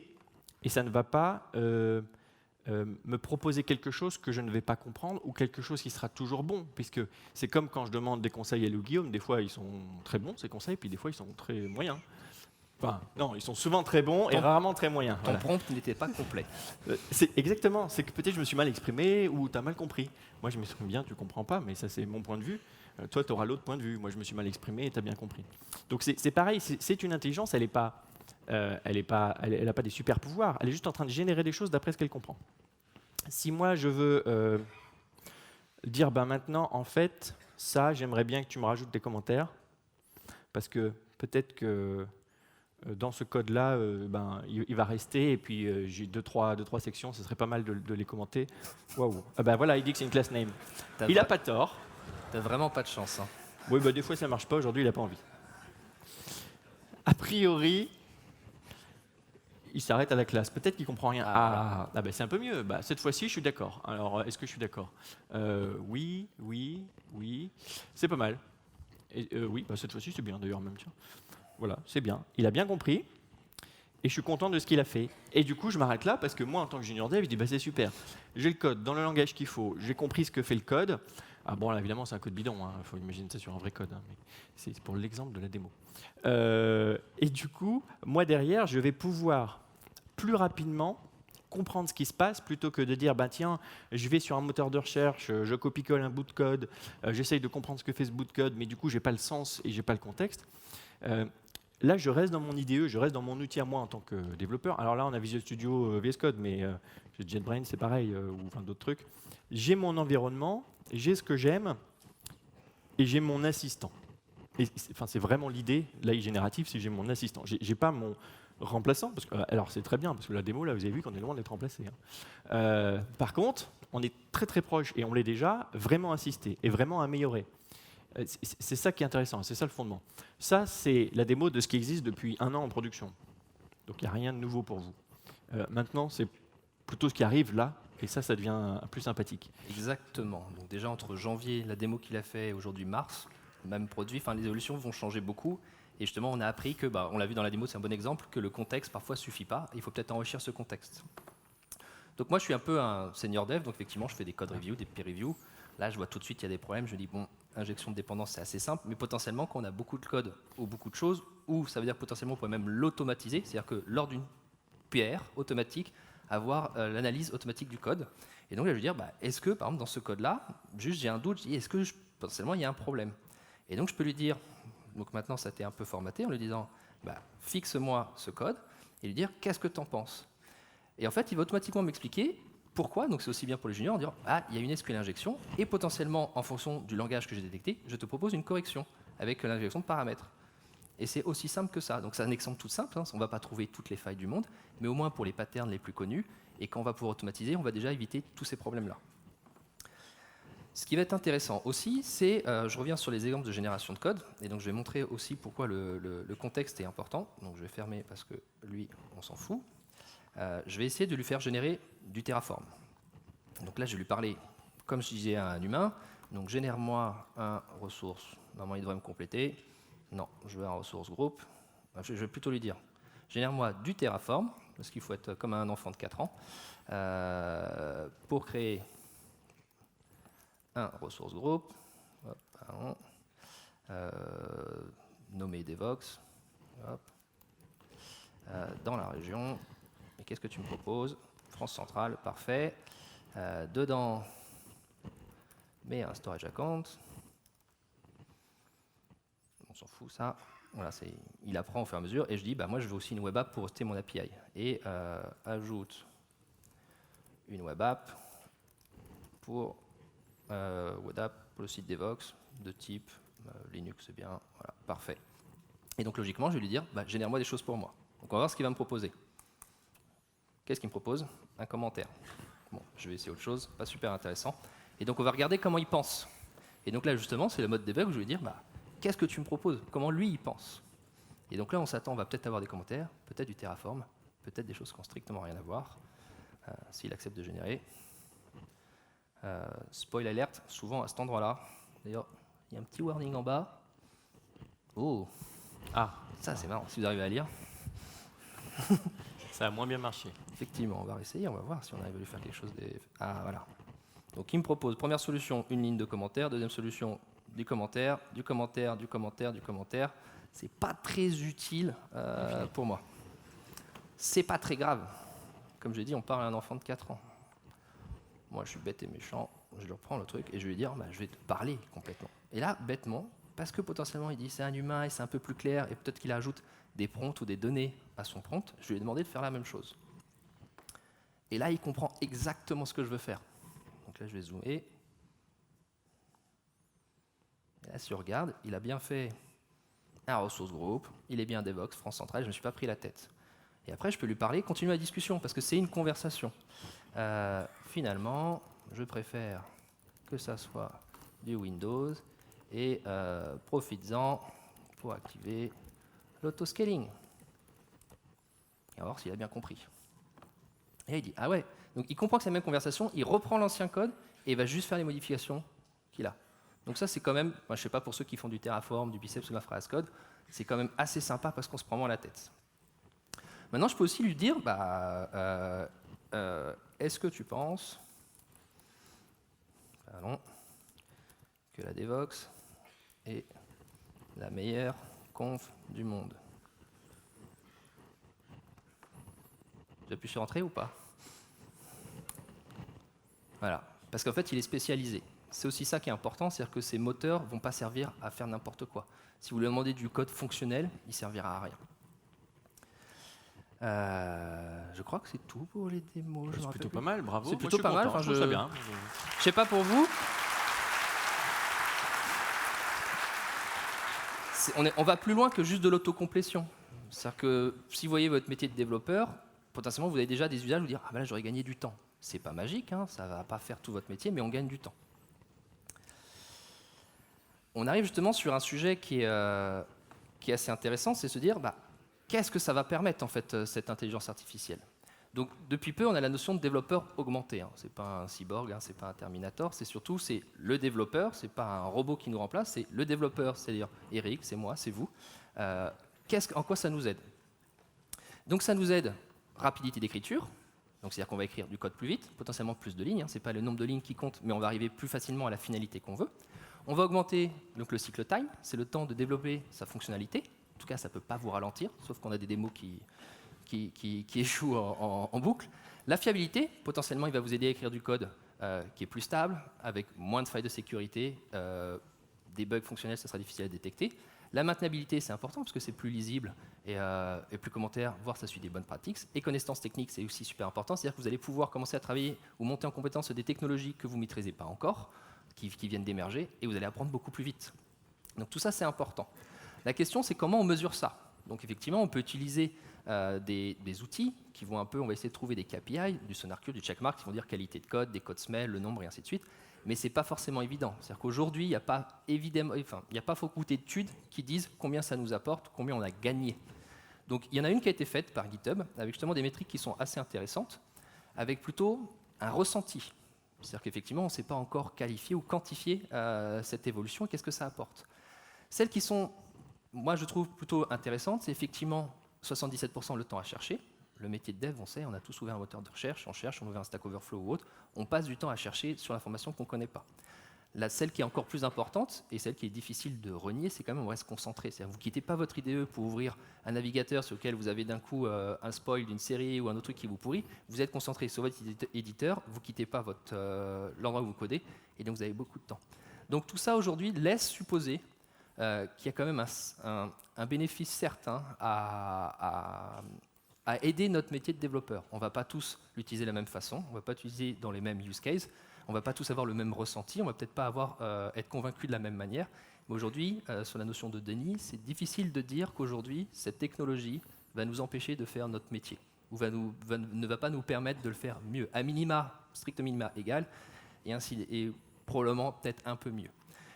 Et ça ne va pas me proposer quelque chose que je ne vais pas comprendre ou quelque chose qui sera toujours bon. Puisque c'est comme quand je demande des conseils à Lou Guillaume, des fois ils sont très bons ces conseils, puis des fois ils sont très moyens. Enfin, non, ils sont souvent très bons et rarement très moyens. Ton prompt n'était pas complet. C'est exactement, c'est que peut-être je me suis mal exprimé ou tu as mal compris. Moi je m'exprime bien, tu comprends pas, mais ça c'est mon point de vue. Toi tu auras l'autre point de vue. Moi je me suis mal exprimé et tu as bien compris. Donc c'est pareil, c'est une intelligence, elle n'est pas... elle n'a pas des super pouvoirs, elle est juste en train de générer des choses d'après ce qu'elle comprend. Si moi je veux dire ben maintenant en fait ça j'aimerais bien que tu me rajoutes des commentaires parce que peut-être que dans ce code là ben, il va rester et puis j'ai deux trois sections, ce serait pas mal de les commenter. Waouh. Ah ben voilà, il dit que c'est une class name. Il n'a pas tort. T'as vraiment pas de chance. Hein. Oui, bah, des fois ça marche pas, aujourd'hui il n'a pas envie. A priori, il s'arrête à la classe. Peut-être qu'il comprend rien. Ah, Ben c'est un peu mieux. Bah, cette fois-ci, je suis d'accord. Alors, est-ce que je suis d'accord? Oui, oui, oui. C'est pas mal. Et, oui, bah, cette fois-ci, c'est bien d'ailleurs même. Tiens. Voilà, c'est bien. Il a bien compris. Et je suis content de ce qu'il a fait. Et du coup, je m'arrête là parce que moi, en tant que junior dev, je dis bah, c'est super. J'ai le code dans le langage qu'il faut. J'ai compris ce que fait le code. Ah bon, là, évidemment, c'est un code bidon. Il faut imaginer ça sur un vrai code. Mais c'est pour l'exemple de la démo. Et du coup, moi, derrière, je vais pouvoir plus rapidement comprendre ce qui se passe plutôt que de dire bah, tiens, je vais sur un moteur de recherche, je copie-colle un bout de code, j'essaye de comprendre ce que fait ce bout de code, mais du coup, je n'ai pas le sens et je n'ai pas le contexte. Là, je reste dans mon IDE, je reste dans mon outil à moi en tant que développeur. Alors là, on a Visual Studio VS Code, mais JetBrains, c'est pareil, ou enfin, d'autres trucs. J'ai mon environnement, j'ai ce que j'aime, et j'ai mon assistant. C'est vraiment l'idée, l'AI générative, c'est j'ai mon assistant. J'ai pas mon remplaçant, parce que, alors c'est très bien, parce que la démo, là, vous avez vu qu'on est loin d'être remplacé. Hein. Par contre, on est très très proche, et on l'est déjà, vraiment assisté, et vraiment amélioré. C'est ça qui est intéressant, c'est ça le fondement. Ça, c'est la démo de ce qui existe depuis 1 an en production. Donc il n'y a rien de nouveau pour vous. Maintenant, c'est plutôt ce qui arrive là, et ça devient plus sympathique. Exactement. Donc déjà, entre janvier, la démo qu'il a fait, et aujourd'hui mars, même produit, les évolutions vont changer beaucoup. Et justement, on a appris que, on l'a vu dans la démo, c'est un bon exemple, que le contexte parfois ne suffit pas. Il faut peut-être enrichir ce contexte. Donc moi, je suis un peu un senior dev, donc effectivement, je fais des code reviews, des peer reviews. Là, je vois tout de suite qu'il y a des problèmes. Je me dis, bon, injection de dépendance, c'est assez simple, mais potentiellement, quand on a beaucoup de code ou beaucoup de choses, ou ça veut dire potentiellement, on pourrait même l'automatiser, c'est-à-dire que lors d'une PR automatique, avoir l'analyse automatique du code. Et donc là, je veux dire, est-ce que, par exemple, dans ce code-là, juste j'ai un doute, je dis, est-ce que potentiellement, il y a un problème? Et donc, je peux lui dire, donc maintenant, ça a été un peu formaté, en lui disant, fixe-moi ce code, et lui dire, qu'est-ce que tu en penses? Et en fait, il va automatiquement m'expliquer pourquoi, donc c'est aussi bien pour les juniors, en disant il y a une SQL injection, et potentiellement, en fonction du langage que j'ai détecté, je te propose une correction avec l'injection de paramètres. Et c'est aussi simple que ça. Donc c'est un exemple tout simple, on ne va pas trouver toutes les failles du monde, mais au moins pour les patterns les plus connus, et quand on va pouvoir automatiser, on va déjà éviter tous ces problèmes-là. Ce qui va être intéressant aussi, c'est, je reviens sur les exemples de génération de code, et donc je vais montrer aussi pourquoi le contexte est important. Donc je vais fermer parce que lui, on s'en fout. Je vais essayer de lui faire générer du Terraform. Donc là, je vais lui parler, comme je disais à un humain, donc génère-moi un ressource. Normalement, il devrait me compléter. Non, je veux un ressource groupe. Je vais plutôt lui dire, génère-moi du Terraform, parce qu'il faut être comme un enfant de 4 ans, pour créer un ressource groupe, nommé Devox, dans la région. Et qu'est-ce que tu me proposes? France centrale, parfait. Dedans, mets un storage account. On s'en fout, ça. Voilà, il apprend au fur et à mesure. Et je dis, moi, je veux aussi une web app pour hoster mon API. Et ajoute une web app pour le site Devox de type Linux, c'est bien. Voilà, parfait. Et donc, logiquement, je vais lui dire, génère-moi des choses pour moi. Donc, on va voir ce qu'il va me proposer. Qu'est-ce qu'il me propose? Un commentaire. Bon, je vais essayer autre chose, pas super intéressant. Et donc, on va regarder comment il pense. Et donc là, justement, c'est le mode debug où je vais dire, qu'est-ce que tu me proposes? Comment lui, il pense? Et donc là, on s'attend, on va peut-être avoir des commentaires, peut-être du Terraform, peut-être des choses qui n'ont strictement rien à voir, s'il accepte de générer. Spoil alert, souvent à cet endroit-là. D'ailleurs, il y a un petit warning en bas. Oh, ça c'est marrant, si vous arrivez à lire. Ça a moins bien marché. Effectivement, on va réessayer, on va voir si on arrive à lui faire quelque chose. Ah, voilà. Donc il me propose, première solution, une ligne de commentaire. Deuxième solution, du commentaire, du commentaire, du commentaire, du commentaire. C'est pas très utile pour moi. C'est pas très grave. Comme je l'ai dit, on parle à un enfant de 4 ans. Moi, je suis bête et méchant. Je lui reprends le truc et je vais lui dire, je vais te parler complètement. Et là, bêtement, parce que potentiellement, il dit c'est un humain et c'est un peu plus clair, et peut-être qu'il ajoute des prompts ou des données à son prompt, je lui ai demandé de faire la même chose. Et là, il comprend exactement ce que je veux faire. Donc là, je vais zoomer. Et là, si on regarde, il a bien fait un ressource group, il est bien Devox, France centrale, je ne me suis pas pris la tête. Et après, je peux lui parler, continuer la discussion, parce que c'est une conversation. Finalement, je préfère que ça soit du Windows, et profites-en pour activer l'autoscaling. Et on va voir s'il a bien compris. Et là, il dit, ah ouais, donc il comprend que c'est la même conversation, il reprend l'ancien code et il va juste faire les modifications qu'il a. Donc ça, c'est quand même, moi, je ne sais pas pour ceux qui font du Terraform, du Biceps ou de l'Infraas Code, c'est quand même assez sympa parce qu'on se prend moins la tête. Maintenant, je peux aussi lui dire, est-ce que tu penses que la Devox est la meilleure conf du monde? J'appuie sur Entrée ou pas? Voilà, parce qu'en fait, il est spécialisé. C'est aussi ça qui est important, c'est-à-dire que ces moteurs ne vont pas servir à faire n'importe quoi. Si vous lui demandez du code fonctionnel, il ne servira à rien. Je crois que c'est tout pour les démos. C'est plutôt pas mal, bravo. C'est plutôt pas mal. Enfin, je trouve ça bien. Je sais pas pour vous. On va plus loin que juste de l'autocomplétion. C'est-à-dire que si vous voyez votre métier de développeur, potentiellement vous avez déjà des usages où vous dire ah ben là j'aurais gagné du temps. C'est pas magique, hein, ça va pas faire tout votre métier, mais on gagne du temps. On arrive justement sur un sujet qui est assez intéressant, c'est se dire qu'est-ce que ça va permettre en fait cette intelligence artificielle. Donc depuis peu, on a la notion de développeur augmenté. Hein. C'est pas un cyborg, hein, c'est pas un Terminator, c'est le développeur. C'est pas un robot qui nous remplace, c'est le développeur, c'est-à-dire Eric, c'est moi, c'est vous. En quoi ça nous aide? Donc ça nous aide rapidité d'écriture. Donc c'est-à-dire qu'on va écrire du code plus vite, potentiellement plus de lignes. Hein. C'est pas le nombre de lignes qui compte, mais on va arriver plus facilement à la finalité qu'on veut. On va augmenter donc, le cycle time, c'est le temps de développer sa fonctionnalité. En tout cas, ça ne peut pas vous ralentir, sauf qu'on a des démos qui échouent en boucle. La fiabilité, potentiellement, il va vous aider à écrire du code qui est plus stable, avec moins de failles de sécurité, des bugs fonctionnels, ça sera difficile à détecter. La maintenabilité, c'est important parce que c'est plus lisible et plus commentaire, voire ça suit des bonnes pratiques. Et connaissances techniques, c'est aussi super important, c'est-à-dire que vous allez pouvoir commencer à travailler ou monter en compétence sur des technologies que vous ne maîtrisez pas encore, qui viennent d'émerger, et vous allez apprendre beaucoup plus vite. Donc tout ça, c'est important. La question, c'est comment on mesure ça. Donc effectivement, on peut utiliser des outils qui vont on va essayer de trouver des KPI, du SonarQube, du Checkmark, qui vont dire qualité de code, des codes SMEL, le nombre, et ainsi de suite. Mais ce n'est pas forcément évident. C'est-à-dire qu'aujourd'hui, il n'y a pas beaucoup d'études qui disent combien ça nous apporte, combien on a gagné. Donc il y en a une qui a été faite par GitHub, avec justement des métriques qui sont assez intéressantes, avec plutôt un ressenti. C'est-à-dire qu'effectivement, on ne sait pas encore qualifier ou quantifier cette évolution et qu'est-ce que ça apporte. Celles qui sont, moi je trouve plutôt intéressantes, c'est effectivement 77% le temps à chercher. Le métier de dev, on sait, on a tous ouvert un moteur de recherche, on ouvre un Stack Overflow ou autre, on passe du temps à chercher sur l'information qu'on ne connaît pas. Celle qui est encore plus importante, et celle qui est difficile de renier, c'est quand même on reste concentré. C'est-à-dire vous ne quittez pas votre IDE pour ouvrir un navigateur sur lequel vous avez d'un coup un spoil d'une série ou un autre truc qui vous pourrit. Vous êtes concentré sur votre éditeur, vous ne quittez pas l'endroit où vous codez, et donc vous avez beaucoup de temps. Donc tout ça aujourd'hui laisse supposer qu'il y a quand même un bénéfice certain à aider notre métier de développeur. On ne va pas tous l'utiliser de la même façon, on ne va pas l'utiliser dans les mêmes use cases, on ne va pas tous avoir le même ressenti, on ne va peut-être pas être convaincu de la même manière. Mais aujourd'hui, sur la notion de Denis, c'est difficile de dire qu'aujourd'hui, cette technologie va nous empêcher de faire notre métier, ou ne va pas nous permettre de le faire mieux, à minima, strict minima égal, et probablement peut-être un peu mieux.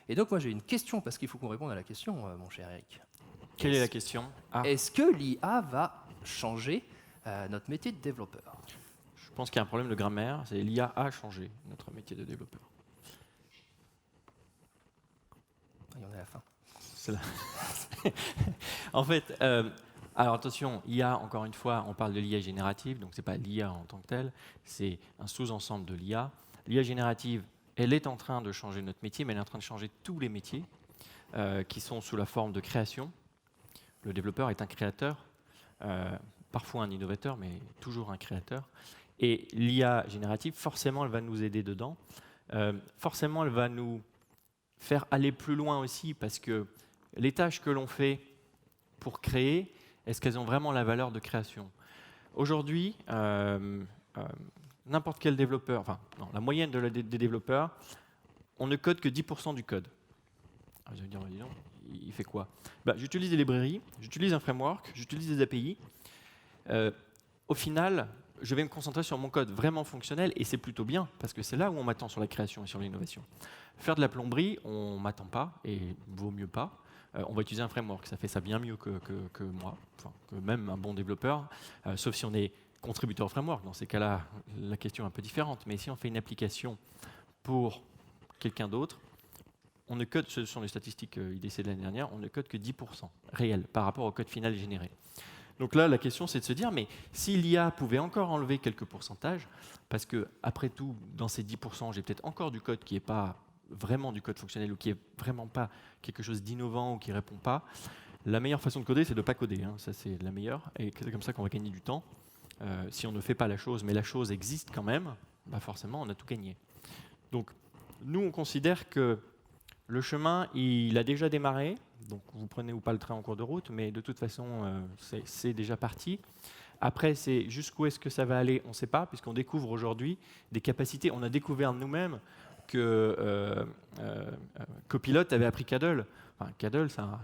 Et donc moi j'ai une question, parce qu'il faut qu'on réponde à la question, mon cher Eric. Quelle est la question? Est-ce que l'IA va changer notre métier de développeur? Je pense qu'il y a un problème de grammaire, c'est l'IA a changé notre métier de développeur. Il y en a à la fin. C'est là. En fait, alors attention, IA, encore une fois, on parle de l'IA générative, donc ce n'est pas l'IA en tant que telle, c'est un sous-ensemble de l'IA. L'IA générative, elle est en train de changer notre métier, mais elle est en train de changer tous les métiers qui sont sous la forme de création. Le développeur est un créateur, parfois un innovateur, mais toujours un créateur. Et l'IA générative, forcément, elle va nous aider dedans. Forcément, elle va nous faire aller plus loin aussi, parce que les tâches que l'on fait pour créer, est-ce qu'elles ont vraiment la valeur de création? Aujourd'hui, n'importe quel développeur, enfin, non, la moyenne des développeurs, on ne code que 10% du code. Alors, vous allez me dire, dis donc, il fait quoi? J'utilise des librairies, j'utilise un framework, j'utilise des API. Au final, je vais me concentrer sur mon code vraiment fonctionnel, et c'est plutôt bien, parce que c'est là où on m'attend sur la création et sur l'innovation. Faire de la plomberie, on ne m'attend pas, et vaut mieux pas. on va utiliser un framework. Ça fait ça bien mieux que moi, enfin, que même un bon développeur, sauf si on est contributeur au framework. Dans ces cas-là, la question est un peu différente. Mais si on fait une application pour quelqu'un d'autre, on ne code, ce sont les statistiques IDC de l'année dernière, on ne code que 10% réel par rapport au code final généré. Donc là, la question, c'est de se dire, mais si l'IA pouvait encore enlever quelques pourcentages, parce que après tout, dans ces 10%, j'ai peut-être encore du code qui n'est pas vraiment du code fonctionnel ou qui n'est vraiment pas quelque chose d'innovant ou qui ne répond pas, la meilleure façon de coder, c'est de ne pas coder. Hein. Ça, c'est la meilleure. Et c'est comme ça qu'on va gagner du temps. Si on ne fait pas la chose, mais la chose existe quand même, bah forcément, on a tout gagné. Donc, nous, on considère que le chemin, il a déjà démarré, donc vous prenez ou pas le train en cours de route, mais de toute façon, c'est déjà parti. Après, c'est jusqu'où est-ce que ça va aller, on ne sait pas, puisqu'on découvre aujourd'hui des capacités. On a découvert nous-mêmes que Copilot avait appris Cadle. Enfin, Cadle, ça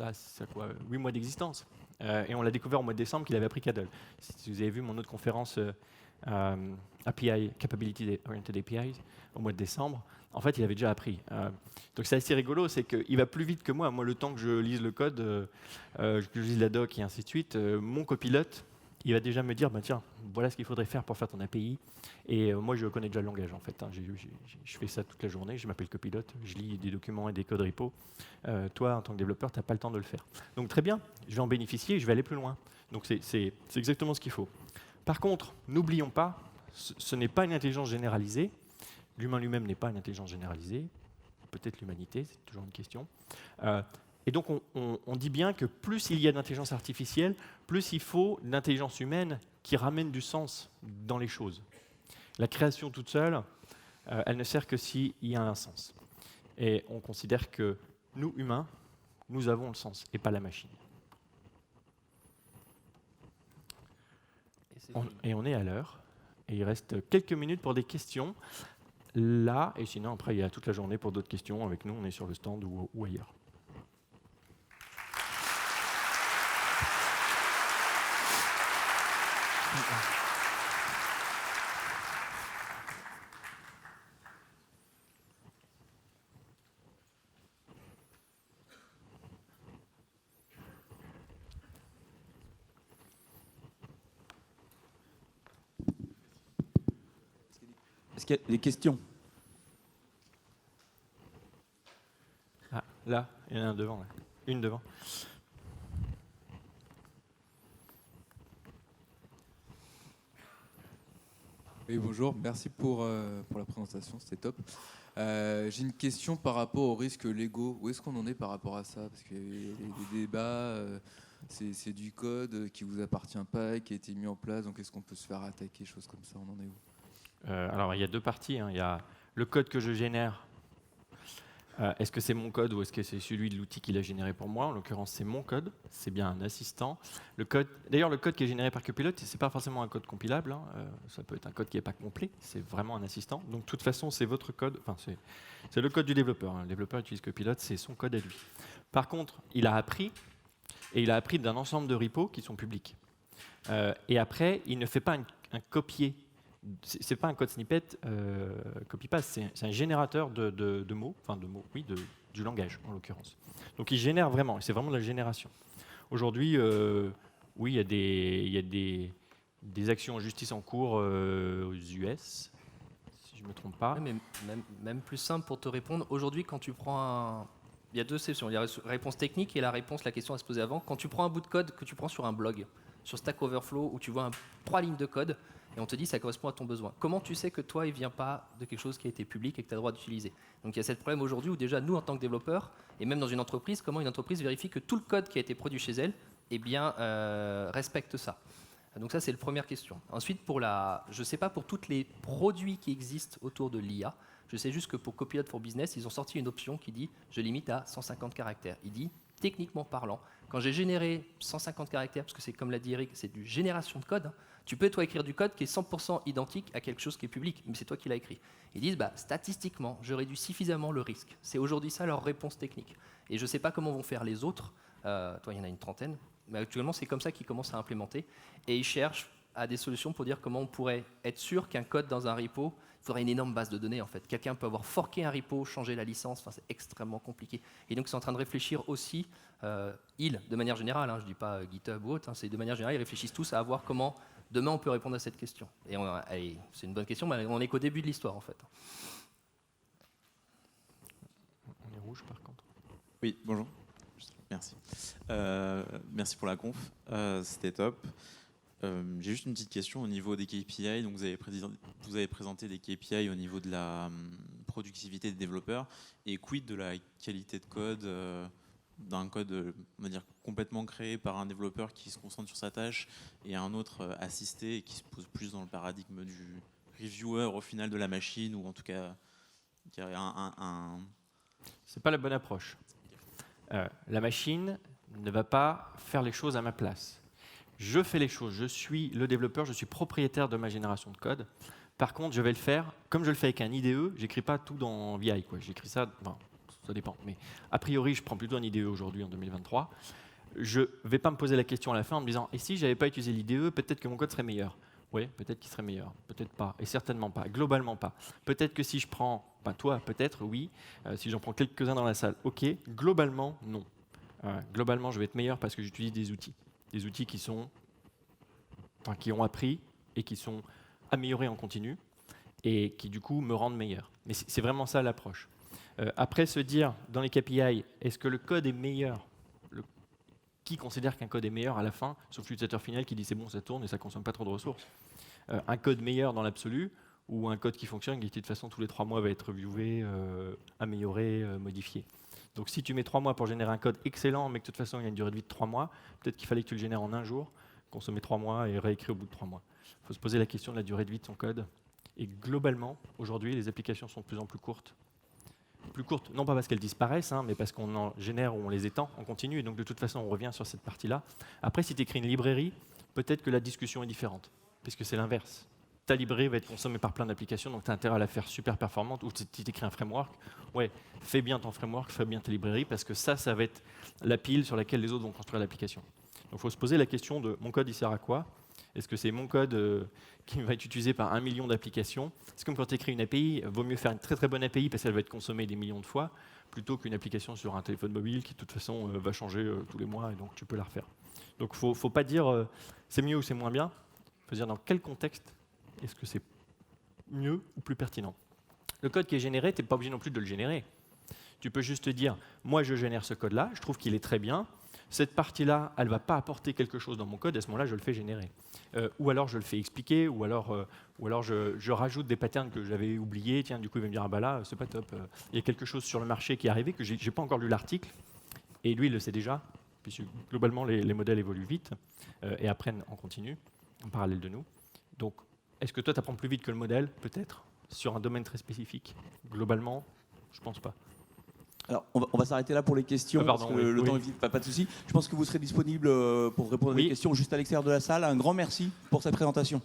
a quoi, 8 mois d'existence. Et on l'a découvert au mois de décembre qu'il avait appris Cadle. Si vous avez vu mon autre conférence API, Capability Oriented APIs, au mois de décembre, en fait, il avait déjà appris. Donc c'est assez rigolo, c'est qu'il va plus vite que moi. Moi, le temps que je lise le code, que je lise la doc et ainsi de suite, mon copilote, il va déjà me dire, bah, tiens, voilà ce qu'il faudrait faire pour faire ton API. Et moi, je connais déjà le langage, en fait. Hein. Je fais ça toute la journée, je m'appelle copilote, je lis des documents et des codes repo. Toi, en tant que développeur, tu n'as pas le temps de le faire. Donc très bien, je vais en bénéficier et je vais aller plus loin. Donc c'est exactement ce qu'il faut. Par contre, n'oublions pas, ce n'est pas une intelligence généralisée. L'humain lui-même n'est pas une intelligence généralisée. Peut-être l'humanité, c'est toujours une question. Et donc, on dit bien que plus il y a d'intelligence artificielle, plus il faut d'intelligence humaine qui ramène du sens dans les choses. La création toute seule, elle ne sert que s'il y a un sens. Et on considère que nous, humains, nous avons le sens et pas la machine. Et on est à l'heure. Et il reste quelques minutes pour des questions. Là, et sinon, après, il y a toute la journée pour d'autres questions. Avec nous, on est sur le stand ou ailleurs. Est-ce qu'il y a des questions? Ah, là, il y en a un devant. Là. Une devant. Oui, bonjour, merci pour la présentation, c'était top. J'ai une question par rapport aux risques légaux. Où est-ce qu'on en est par rapport à ça? Parce qu'il y a des débats, c'est du code qui ne vous appartient pas, qui a été mis en place, donc est-ce qu'on peut se faire attaquer, choses comme ça, on en est où? Alors, il y a deux parties. Hein. Il y a le code que je génère. Est-ce que c'est mon code ou est-ce que c'est celui de l'outil qui l'a généré pour moi? En l'occurrence, c'est mon code. C'est bien un assistant. D'ailleurs, le code qui est généré par Copilot, ce n'est pas forcément un code compilable. Hein. Ça peut être un code qui n'est pas complet. C'est vraiment un assistant. Donc, de toute façon, c'est votre code. Enfin, c'est le code du développeur. Hein. Le développeur utilise Copilot, c'est son code à lui. Par contre, il a appris, et il a appris d'un ensemble de repos qui sont publics. Et après, il ne fait pas un copier. C'est pas un code snippet copy-paste, c'est un générateur de mots, enfin de mots, oui, du langage en l'occurrence. Donc il génère vraiment, c'est vraiment de la génération. Aujourd'hui, oui, il y a des actions en justice en cours aux US, si je ne me trompe pas. Ouais, mais même plus simple pour te répondre, aujourd'hui quand tu prends il y a deux sessions, il y a la réponse technique et la question à se poser avant. Quand tu prends un bout de code que tu prends sur un blog, sur Stack Overflow, où tu vois 3 lignes de code, et on te dit ça correspond à ton besoin. Comment tu sais que toi, il ne vient pas de quelque chose qui a été public et que tu as le droit d'utiliser? Donc il y a ce problème aujourd'hui où déjà, nous, en tant que développeurs, et même dans une entreprise, comment une entreprise vérifie que tout le code qui a été produit chez elle respecte ça? Donc ça, c'est la première question. Ensuite, je ne sais pas pour tous les produits qui existent autour de l'IA, je sais juste que pour Copilot for Business, ils ont sorti une option qui dit « je limite à 150 caractères ». Il dit, techniquement parlant, quand j'ai généré 150 caractères, parce que c'est comme l'a dit Eric, c'est du génération de code, tu peux toi écrire du code qui est 100% identique à quelque chose qui est public, mais c'est toi qui l'as écrit. Ils disent, statistiquement, je réduis suffisamment le risque. C'est aujourd'hui ça leur réponse technique. Et je ne sais pas comment vont faire les autres. Toi, il y en a une trentaine. Mais actuellement, c'est comme ça qu'ils commencent à implémenter. Et ils cherchent à des solutions pour dire comment on pourrait être sûr qu'un code dans un repo, il faudrait une énorme base de données en fait. Quelqu'un peut avoir forqué un repo, changer la licence, enfin, c'est extrêmement compliqué. Et donc c'est en train de réfléchir aussi, ils, de manière générale, hein, je ne dis pas GitHub ou autre, hein, c'est de manière générale, ils réfléchissent tous à voir comment demain on peut répondre à cette question. Et c'est une bonne question, mais on n'est qu'au début de l'histoire en fait. On est rouge par contre. Oui, bonjour. Merci. Merci pour la conf. C'était top. J'ai juste une petite question au niveau des KPI. Donc vous avez présenté des KPI au niveau de la productivité des développeurs. Et quid de la qualité de code d'un code, on va dire, complètement créé par un développeur qui se concentre sur sa tâche et un autre assisté et qui se pose plus dans le paradigme du reviewer au final de la machine, ou en tout cas qui a un... C'est pas la bonne approche. La machine ne va pas faire les choses à ma place. Je fais les choses, je suis le développeur, je suis propriétaire de ma génération de code. Par contre, je vais le faire comme je le fais avec un IDE. J'écris pas tout dans VI, quoi. J'écris ça, enfin, ça dépend. Mais a priori, je prends plutôt un IDE aujourd'hui en 2023. Je vais pas me poser la question à la fin en me disant, et si j'avais pas utilisé l'IDE, peut-être que mon code serait meilleur. Oui, peut-être qu'il serait meilleur, peut-être pas, et certainement pas, globalement pas. Peut-être que si je prends, toi peut-être, oui, si j'en prends quelques-uns dans la salle, ok, globalement, non. Globalement, je vais être meilleur parce que j'utilise des outils qui qui ont appris et qui sont améliorés en continu et qui du coup me rendent meilleur. Mais c'est vraiment ça l'approche. Après, se dire dans les KPI, est-ce que le code est meilleur ? Qui considère qu'un code est meilleur à la fin, sauf l'utilisateur final qui dit c'est bon, ça tourne et ça ne consomme pas trop de ressources. Un code meilleur dans l'absolu, ou un code qui fonctionne, qui de toute façon tous les 3 mois va être reviewé, amélioré, modifié. Donc si tu mets 3 mois pour générer un code excellent, mais que de toute façon il y a une durée de vie de 3 mois, peut-être qu'il fallait que tu le génères en un jour, consommer 3 mois et réécrire au bout de 3 mois. Il faut se poser la question de la durée de vie de son code. Et globalement, aujourd'hui, les applications sont de plus en plus courtes. Plus courtes, non pas parce qu'elles disparaissent, hein, mais parce qu'on en génère ou on les étend, on continue, et donc de toute façon on revient sur cette partie-là. Après, si tu écris une librairie, peut-être que la discussion est différente, puisque c'est l'inverse. Ta librairie va être consommée par plein d'applications, donc tu as intérêt à la faire super performante, ou si tu écris un framework, ouais, fais bien ton framework, fais bien ta librairie, parce que ça va être la pile sur laquelle les autres vont construire l'application. Donc il faut se poser la question de mon code il sert à quoi ? Est-ce que c'est mon code qui va être utilisé par 1 million d'applications ? C'est comme quand tu écris une API, il vaut mieux faire une très très bonne API parce qu'elle va être consommée des millions de fois, plutôt qu'une application sur un téléphone mobile qui de toute façon va changer tous les mois et donc tu peux la refaire. Donc il ne faut pas dire c'est mieux ou c'est moins bien, il faut dire dans quel contexte est-ce que c'est mieux ou plus pertinent. Le code qui est généré, tu n'es pas obligé non plus de le générer. Tu peux juste te dire, moi je génère ce code-là, je trouve qu'il est très bien, cette partie-là, elle ne va pas apporter quelque chose dans mon code, à ce moment-là, je le fais générer. Ou alors je le fais expliquer, ou alors je rajoute des patterns que j'avais oubliés. Tiens, du coup, il va me dire, ah bah là, c'est pas top. Il y a quelque chose sur le marché qui est arrivé, que je n'ai pas encore lu l'article, et lui, il le sait déjà, puisque globalement, les modèles évoluent vite et apprennent en continu, en parallèle de nous. Donc, est-ce que toi, tu apprends plus vite que le modèle ? Peut-être, sur un domaine très spécifique. Globalement, je ne pense pas. Alors, on va s'arrêter là pour les questions, pardon, parce que le temps est vite, pas de souci. Je pense que vous serez disponible pour répondre à des questions juste à l'extérieur de la salle. Un grand merci pour cette présentation.